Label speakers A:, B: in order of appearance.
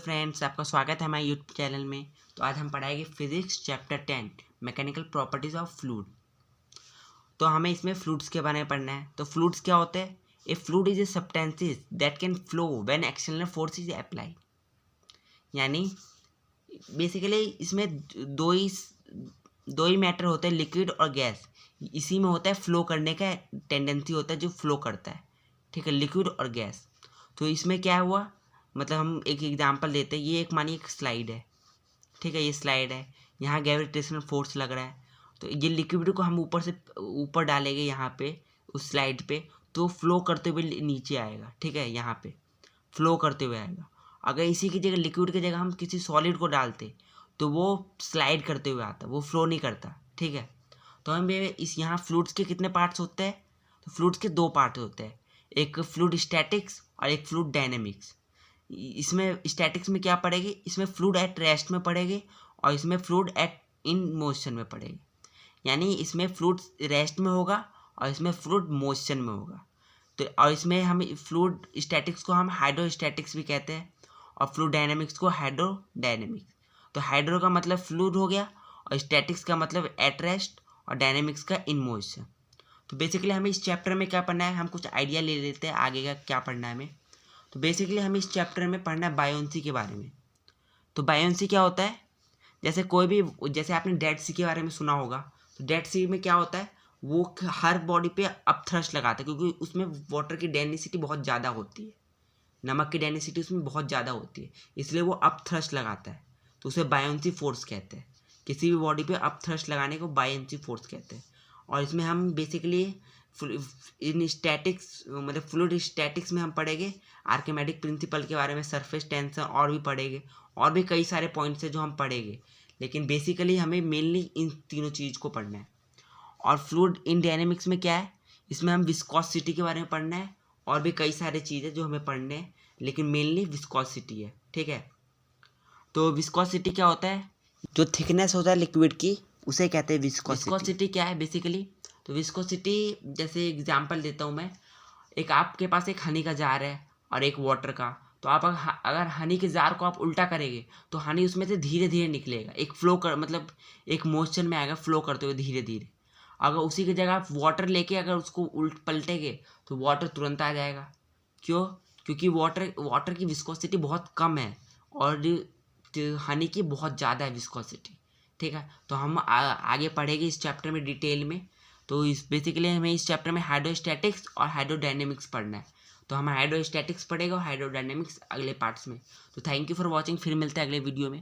A: Friends, आपका स्वागत है हमारे यूट्यूब चैनल में। तो आज हम पढ़ाएंगे physics chapter 10 mechanical properties of fluid. तो हमें इसमें फ्लूइड्स के बारे में पढ़ना है। तो फ्लूइड्स क्या होते हैं? ए fluid is a substances that can flow when external force is apply. यानी बेसिकली इसमें दो ही मैटर होते हैं, लिक्विड और गैस। इसी में होता है फ्लो करने का टेंडेंसी होता है, जो फ्लो करता है। ठीक है, लिक्विड और गैस। तो इसमें क्या हुआ, मतलब हम एक एग्जांपल देते हैं। ये एक मानिए एक स्लाइड है, ठीक है, ये स्लाइड है, यहाँ ग्रेविटेशनल फोर्स लग रहा है। तो ये लिक्विड को हम ऊपर डालेंगे यहाँ पे उस स्लाइड पे, तो फ्लो करते हुए नीचे आएगा। ठीक है, यहाँ पे फ्लो करते हुए आएगा। अगर इसी की जगह लिक्विड की जगह हम किसी सॉलिड को डालते तो वो स्लाइड करते हुए आता, वो फ्लो नहीं करता। ठीक है, तो हम इस यहाँ फ्लूइड्स के कितने पार्ट्स होते हैं? तो फ्लूइड्स के दो पार्ट होते हैं, एक फ्लूइड स्टैटिक्स और एक फ्लूइड डायनेमिक्स। इसमें स्टैटिक्स में क्या पढ़ेगी? इसमें फ्लूइड एट रेस्ट में पढ़ेगी और इसमें फ्लूइड एट इन मोशन में पढ़ेगी। यानी इसमें फ्लूइड रेस्ट में होगा और इसमें फ्लूइड मोशन में होगा। तो और इसमें हम फ्लूइड स्टैटिक्स को हम हाइड्रोस्टैटिक्स भी कहते हैं और फ्लूइड डायनेमिक्स को हाइड्रोडायनेमिक्स। तो हाइड्रो का मतलब फ्लूइड हो गया और स्टैटिक्स का मतलब एट रेस्ट और डायनेमिक्स का इन मोशन। तो बेसिकली हमें इस चैप्टर में क्या पढ़ना है, हम कुछ आइडिया ले लेते हैं आगे का क्या पढ़ना है हमें। तो बेसिकली हमें इस चैप्टर में पढ़ना है बायोन्सी के बारे में। तो बायोन्सी क्या होता है? जैसे आपने डेड सी के बारे में सुना होगा। तो डेड सी में क्या होता है, वो हर बॉडी पे अपथ्रस्ट लगाता है, क्योंकि उसमें वाटर की डेंसिटी बहुत ज़्यादा होती है, नमक की डेंसिटी उसमें बहुत ज़्यादा होती है, इसलिए वो अपथ्रस्ट लगाता है। तो उसे बायोन्सी फोर्स कहते हैं। किसी भी बॉडी पे अपथ्रस्ट लगाने को बायोन्सी फोर्स कहते हैं। और इसमें हम बेसिकली इन स्टैटिक्स मतलब फ्लूइड स्टैटिक्स में हम पढ़ेंगे आर्किमेडिक प्रिंसिपल के बारे में, सरफेस टेंशन और भी पढ़ेंगे, और भी कई सारे पॉइंट्स हैं जो हम पढ़ेंगे। लेकिन बेसिकली हमें मेनली इन तीनों चीज़ को पढ़ना है। और फ्लूइड इन डायनेमिक्स में क्या है, इसमें हम विस्कोसिटी के बारे में पढ़ना है और भी कई सारे चीज़ें जो हमें पढ़ने हैं, लेकिन मेनली विस्कोसिटी है। ठीक है, तो विस्कोसिटी क्या होता है? जो थिकनेस होता है लिक्विड की, उसे कहते हैं विस्कोसिटी। विस्कोसिटी क्या है बेसिकली? तो विस्कोसिटी, जैसे एग्जांपल देता हूँ मैं। एक आपके पास एक हनी का जार है और एक वाटर का। तो आप अगर हनी के जार को आप उल्टा करेंगे तो हनी उसमें से धीरे धीरे निकलेगा, एक फ्लो कर मतलब एक मोशन में आएगा, फ्लो करते हुए धीरे धीरे। अगर उसी की जगह आप वाटर लेके अगर उसको पलटेंगे तो वाटर तुरंत आ जाएगा। क्यों? क्योंकि वाटर की विस्कोसिटी बहुत कम है और हनी की बहुत ज़्यादा है विस्कोसिटी। ठीक है, तो हम आगे पढ़ेंगे इस चैप्टर में डिटेल में। तो इस बेसिकली हमें इस चैप्टर में हाइड्रोस्टैटिक्स और हाइड्रोडायनेमिक्स पढ़ना है। तो हम हाइड्रोस्टैटिक्स पढ़ेगा और हाइड्रोडायनेमिक्स अगले पार्ट्स में। तो थैंक यू फॉर वॉचिंग, फिर मिलते हैं अगले वीडियो में।